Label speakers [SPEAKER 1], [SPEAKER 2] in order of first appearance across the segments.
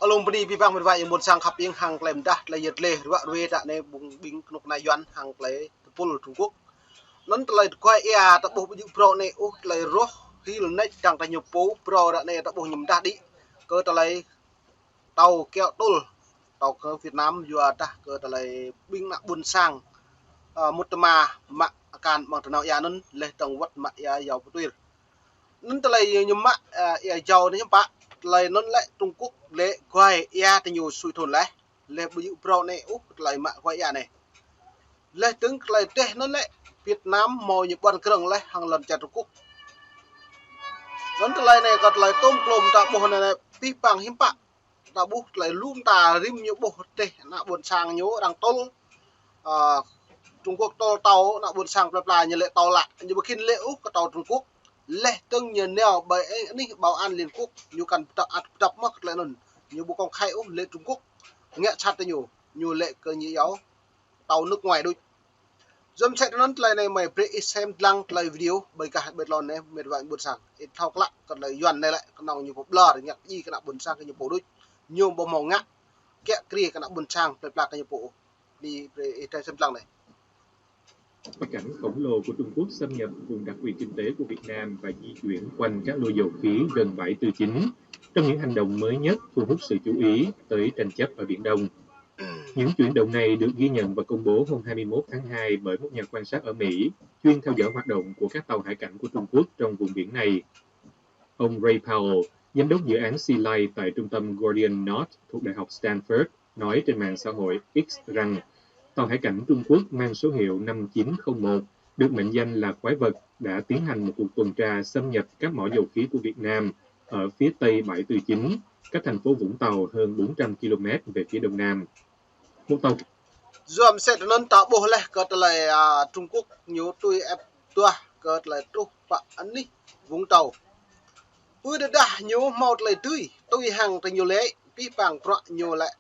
[SPEAKER 1] Along bini bibang berway một sang khắp những hàng lem đắt là nhiệt lệ và về đã này bùng binh nục này doan hàng lấy pol Trung Quốc nón lấy quay ya tập bộ những pro này út lấy roh hil này chẳng thành nhiều phố pro đã này tập bộ nhầm đắt đi cơ ta lấy tàu kéo tàu cơ Việt Nam vừa ta cơ ta lấy binh nặng buôn sang một mà akan bằng nào ya nón lấy tầng vật mà ya giàu tuyệt nón ta lấy nhầm ya giàu đấy nhá bạn lấy nón lại Trung Quốc lệ quay ya thì nhiều suy thôn lấy lệ bây giờ pro này út lấy mạng quay ya này lệ tướng lấy thế nón lại Việt Nam mồi những quan cường lấy hàng lần chặt Trung Quốc vấn đề này còn lấy tôm lùm ta bộ này pi bằng hiếm bạc ta buộc lấy luôn ta rim nhiều bộ thế nạ buồn sang nhố đang tol Trung Quốc tàu nạ buồn sang là như lệ tàu lại như khi lệ úc cái tàu Trung Quốc lệ tương nhiều nèo bởi này bảo an liên quốc như cần tập mất lại nôn như bộ con khai úc lệ Trung Quốc nghe chặt nhiều lệ cơ như giáo tàu nước ngoài đôi dâm sẽ nói lại này mày pre xem lăng lại video bởi cả biệt lon này mệt vạn buồn sang ít thao lạ còn lại doan này lại còn nào nhiều bột lờ để nhặt gì cái nào buồn sang cái nhiều bộ đôi nhiều bộ màu ngã kẹt kia cái nào buồn sang lại là cái nhiều bộ đi pre xem lăng này.
[SPEAKER 2] Bối cảnh khổng lồ của Trung Quốc xâm nhập vùng đặc quyền kinh tế của Việt Nam và di chuyển quanh các lô dầu khí gần bãi Tư Chính trong những hành động mới nhất thu hút sự chú ý tới tranh chấp ở Biển Đông. Những chuyển động này được ghi nhận và công bố hôm 21 tháng 2 bởi một nhà quan sát ở Mỹ chuyên theo dõi hoạt động của các tàu hải cảnh của Trung Quốc trong vùng biển này. Ông Ray Powell, giám đốc dự án Sea Light tại trung tâm Gordian Knot thuộc Đại học Stanford, nói trên mạng xã hội X rằng tàu hải cảnh Trung Quốc mang số hiệu 5901, được mệnh danh là quái vật, đã tiến hành một cuộc tuần tra xâm nhập các mỏ dầu khí của Việt Nam ở phía tây bãi Tư Chính, cách thành phố Vũng Tàu hơn 400 km về phía đông nam. Một tàu
[SPEAKER 1] Dùm sẽ nên tạo bộ lại cơ lại Trung Quốc nhiều tôi ép tua cơ lại tu bạn ấn đi Vũng Tàu tôi đã nhiều một lại tôi hàng thành nhiều lễ pi bằng pro nhiều lại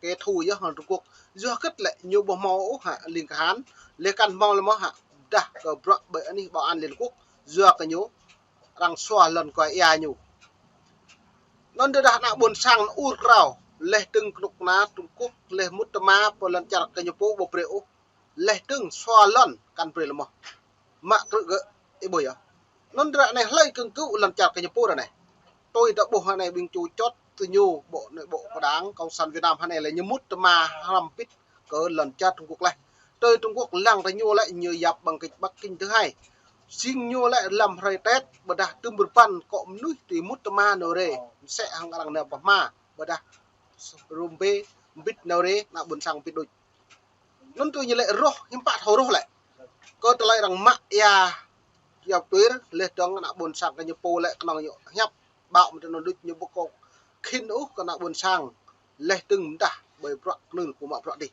[SPEAKER 1] cái thù với hàng Trung Quốc do cất lại nhiều bộ máu hạ liên Hán lễ căn mong là món hạ đã cơ pro bởi ấn đi bảo an liên quốc do cái nhiều đang xoa lần quay ya nhiều non đã đã buồn sang u rào leh từng lục ná Trung Quốc leh mutama polan chặt cái nhập bộ bộ preu leh từng xoa lần căn pre lắm mà tự gỡ cái bồi à non đã này lấy cưng cứu lần chặt cái nhập bộ này tôi đã bộ này bình chủ chót từ nhiều bộ nội bộ có đáng cộng sản Việt Nam này là như mutama làm pít cỡ lần chặt Trung Quốc này tôi Trung Quốc lăng thấy nhiều lại như dập bằng kịch Bắc Kinh thứ hai xin nhiều lại làm rây tết bờ đã từ một phần cọm núi từ mutama nore sẽ hàng đằng nào mà bờ đã rumpe bit nore na buồn sang bit đôi non tôi như lệ roh nhưng bạn hồ roh lại có tôi lại rằng mạ ya dọc tuyến lệ trong na buồn sang cái như po lại còn nhiều nhấp bạo một nó đứt như bốc con khi nữa còn na buồn sang lệ từng đã bởi bọt lưng của mạ bọt đi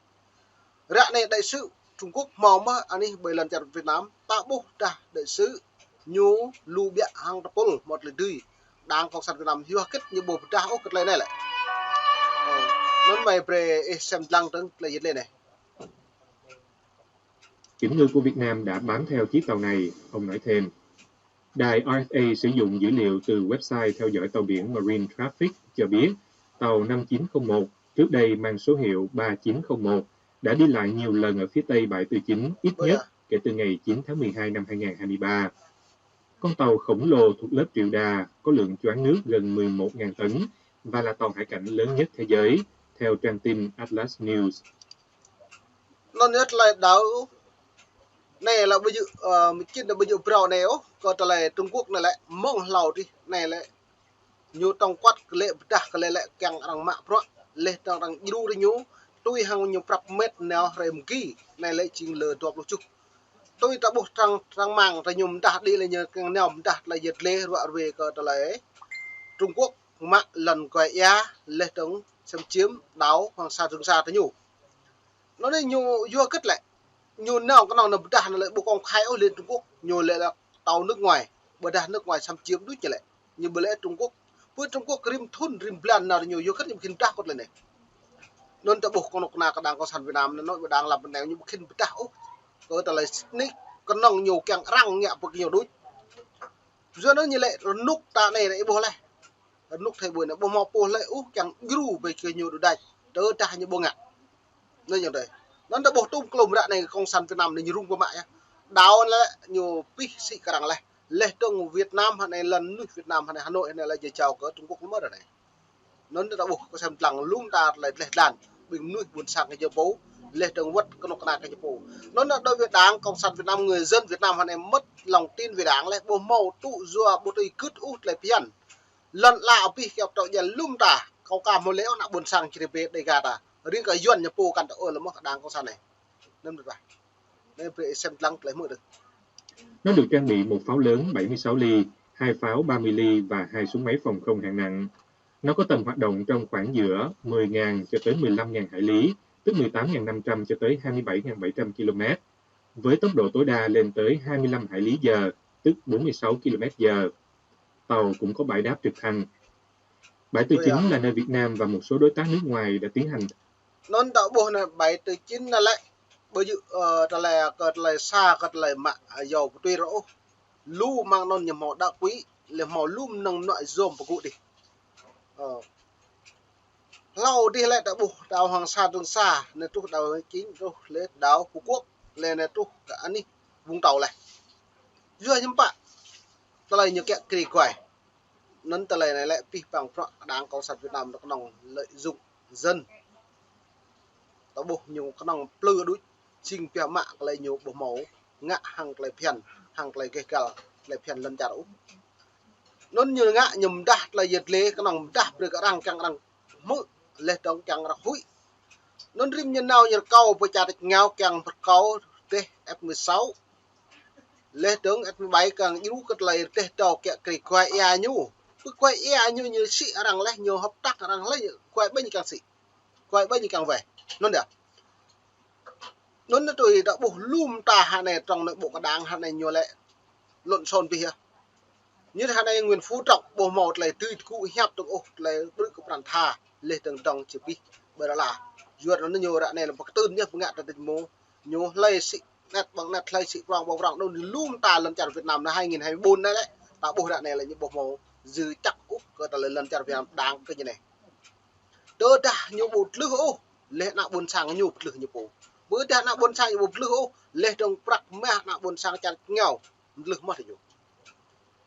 [SPEAKER 1] rạ này đại sứ Trung Quốc mò mà anh ấy bởi lần chặt Việt Nam ta bố đã đại sứ nhu lưu biện hàng tập pol một lần tươi đang cộng sản Việt Nam hứa kết như bộ đã ốc cái này lại nó mày pre xem lăng tới là gì lên này.
[SPEAKER 2] Kiểm ngư của Việt Nam đã bám theo chiếc tàu này, ông nói thêm. Đài RFA sử dụng dữ liệu từ website theo dõi tàu biển Marine Traffic cho biết tàu 5901, trước đây mang số hiệu 3901, đã đi lại nhiều lần ở phía tây bãi Tư Chính ít nhất kể từ ngày 9 tháng 12 năm 2023. Con tàu khổng lồ thuộc lớp Triệu Đà có lượng choán nước gần 11.000 tấn và là tàu hải cảnh lớn nhất thế giới, theo trang tin Atlas News.
[SPEAKER 1] Nó nhất là đảo này là bây giờ mình chỉ là bây giờ pro này còn trở lại Trung Quốc này lại mong lầu đi này lại nhiều trong quát lệ đặt cái lệ càng đằng mạ pro lệ đằng du đi nhú tôi hàng nhiều prap mét nào rèm kỹ này lại chính lừa đọc lúc chút tôi đã buộc trang mạng ra nhung đặt đi là nhờ càng nào đặt là giật lê rồi về cái trở lại Trung Quốc mạng lần quay ya lệ đằng xâm chiếm đáo hoàng sa Trường Sa tới nhủ nó đây nhiều vua cất lại nhiều nào cái nào là đặt lại bộ công khai ở liên Trung Quốc nhiều lại là tàu nước ngoài bờ đà nước ngoài xâm chiếm đứt như lại như bờ lẽ Trung Quốc với Trung Quốc rim thun rim plan nào nhiều vua cất những kinh đắc lên này nên ta buộc con nọc nào đang có sản Việt Nam nó đang làm này như kinh đắc có ta lại nick con nòng nhiều càng răng nhẹ bực nhiều đuôi do nó như lệ nút ta này lại bố này lúc thầy buổi nó bom mò po lại ú chẳng gru về kia nhiều đồ đây tớ ta như bông ngặt nên như đây nó đã bổ tung lồng rạ này không săn Việt Nam nên như rung qua mại đào là nhiều pi sĩ cả rằng này lệ trong Việt Nam này lần nước Việt Nam này Hà Nội này là giờ chào cỡ Trung Quốc mất rồi này nó đã buộc có xem rằng lung ta lại lệ đàn bình nuôi buồn sang cái giờ bố lệ trong vật có nó cái giờ bố nó là đối với đảng cộng sản Việt Nam người dân Việt Nam này mất lòng tin về đảng lại bố màu tụ rùa bố tùy cứt út lại phiền lần lạ pi kẹp trọ giờ lung taเขาcả một lễ nó buồn sang chỉ để gạt à riêng cái duyên nhà poกันở là mất đảng cộng sản này nên được vậy nên phải xem lăng lấy mở được.
[SPEAKER 2] Nó được trang bị một pháo lớn 76 ly, 2 pháo 30 ly và 2 súng máy phòng không hạng nặng. Nó có tầm hoạt động trong khoảng giữa 10.000 cho tới 15.000 hải lý, tức 18.500 cho tới 27.700 km, với tốc độ tối đa lên tới 25 hải lý giờ, tức 46 km/h. Tàu cũng có bãi đáp trực thăng. Bãi Tư Chính là nơi Việt Nam và một số đối tác nước ngoài đã tiến hành.
[SPEAKER 1] Nó đảo bộ này bãi Tư Chính là lại bởi dự cợt là xa cợt là mạ dầu tuy rõ lu mang non nhầm họ đã quý là họ lum nâng nội dồn của cụ đi lâu đi lại đảo bộ đảo Hoàng Sa Trường Sa nên tu đảo chính tu lấy đảo Phú Quốc lên này tu cả anh đi Vũng Tàu này vừa nhắm bạn ta lại nhiều kẹt kỳ quẩy nên ta lại này lại pi bằng đảng cộng sản Việt Nam nó còn lợi dụng dân đảo bộ nhiều cái năng plư đuôi trình bia mạ lại nhiều bộ mẫu ngạ hàng lại cái cả lại phiền lần chả đủ nó như ngạ nhầm đạt là diệt lê cái nòng đạt được cái răng chẳng răng mỡ lê trong chẳng răng húi nó rim như nào như câu với chả được ngao chẳng vật câu F16 lê tướng F17 càng yếu cái lại tê đầu kẹt cái quay e nhu cứ quay e như sĩ răng lấy nhiều hợp tác răng lấy quay bên càng sĩ quay bên càng về nó được nó tôi đã bổ lum ta hà này trong nội bộ cái đảng hà này nhiều lệ lộn xộn bây giờ như hà này Nguyễn Phú Trọng bộ một lại tươi cụ hẹp được ô lại bự của bản thà lệ từng trong chỉ bi bởi đó là duyệt nó nhiều đoạn này là một tư nhất ngạ tình mô nhiều lây sĩ nét bằng nét lây sĩ vòng đâu lum ta lần chặt Việt Nam là 2024 đấy đấy tạo bộ đoạn này là những bộ màu dư chắc úc cơ ta lần chặt Việt Nam đáng cái như này đỡ đã nhiều bột lư ô lệ nạ buồn sang nhiều bột lư nhiều bộ bữa ta nạ buồn sang nhiều bột lư ô lệ trong bạc mẹ nạ buồn sang chặt nghèo lư mất thì nhiều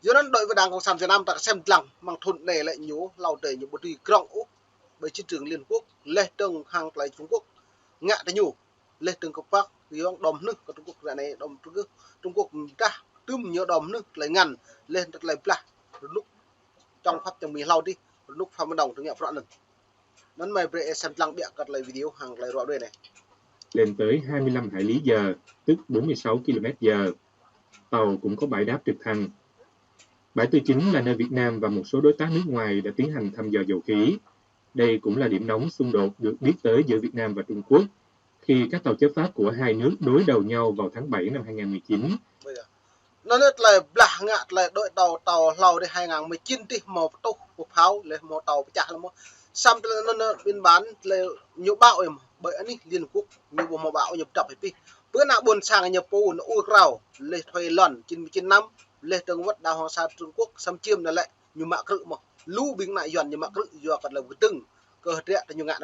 [SPEAKER 1] do đó đội với đảng cộng sản Việt Nam ta xem lằng mang thôn này lại nhú lau đời những bột đi krong úc bởi chiến trường Liên Quốc lệ trong hàng lại Trung Quốc ngạ tới nhiều lệ trong các bác vì ông đom nước của Trung Quốc là này đom Trung Quốc ta tươm nhiều đom nước lại ngăn lên thật lại là lúc trong pháp trong mình lau đi lúc phạm đồng tôi nhận rõ lần nên mày về xem lăng bịa cắt lại video hàng lại rõ đây này
[SPEAKER 2] lên tới 25 hải lý giờ, tức 46 km/h. Tàu cũng có bãi đáp trực thăng. Bãi Tư Chính là nơi Việt Nam và một số đối tác nước ngoài đã tiến hành thăm dò dầu khí. Đây cũng là điểm nóng xung đột được biết tới giữa Việt Nam và Trung Quốc khi các tàu chấp pháp của hai nước đối đầu nhau vào tháng 7 năm 2019.
[SPEAKER 1] Nó rất là bả ngạ là đội tàu lầu đây 2019 thì một tàu một pháo lên một tàu chả là một xong nó biên bán là nhiều bão em bởi anh ấy Liên Quốc nhiều một bão nhập tập ấy bữa nào buồn sang nhập po nó u rào lên thuê lần 99 năm lên từng vật đào Hoàng Sa Trung Quốc xâm chiêm là lại nhiều mạ cự mà lưu bình lại dần nhiều mạ cự do còn là từng cơ hệ là nhiều ngạn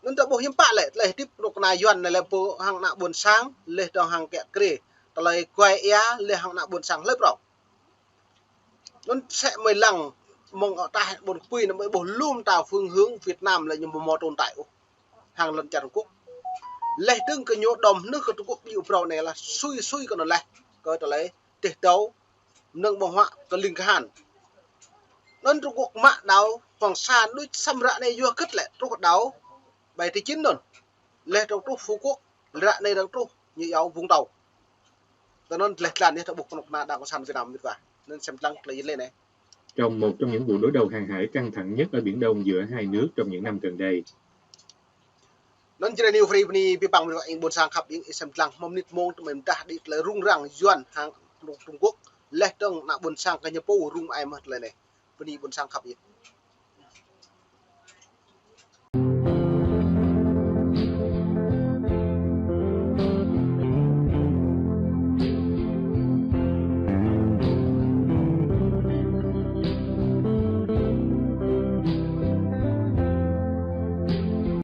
[SPEAKER 1] nên ta bộ hiếm bạ lại tiếp tục này dần này là po hàng nạ buồn sáng lên trong hàng kẹt kề ta lại quay é lên hàng nạ buồn sáng lớp rộng nó sẽ mời lằng mong ở tại một quy nó mới bổ lum tạo phương hướng Việt Nam là những một tồn tại hàng lần chặt Trung Quốc lấy từng cái nhô đầm nước của Trung Quốc biểu pro này là suy còn là coi ta lấy để đấu nâng bằng họa cái linh hàn nên Trung Quốc mạ đáo Hoàng Sa đối xâm rạ này vừa cất lại Trung Quốc đáo 7/9 rồi lấy trong Trung Phú Quốc rạ này đang Trung như áo Vũng Tàu cho nên lệch làn như ta buộc con đảng cộng sản Việt Nam vậy nên xem lăng lấy lên này
[SPEAKER 2] trong một trong những vụ đối đầu hàng hải căng thẳng nhất ở Biển Đông giữa hai nước trong những năm gần đây.
[SPEAKER 1] Nên chỉ là nhiều free ni bị bằng với buồn sang khắp những xem lăng mong nít mong tụi mình ta đi là rung răng duyên hàng Trung Quốc lệch trong nạ buồn sang cái nhập po rung ai mất lên này ni buồn sang khắp gì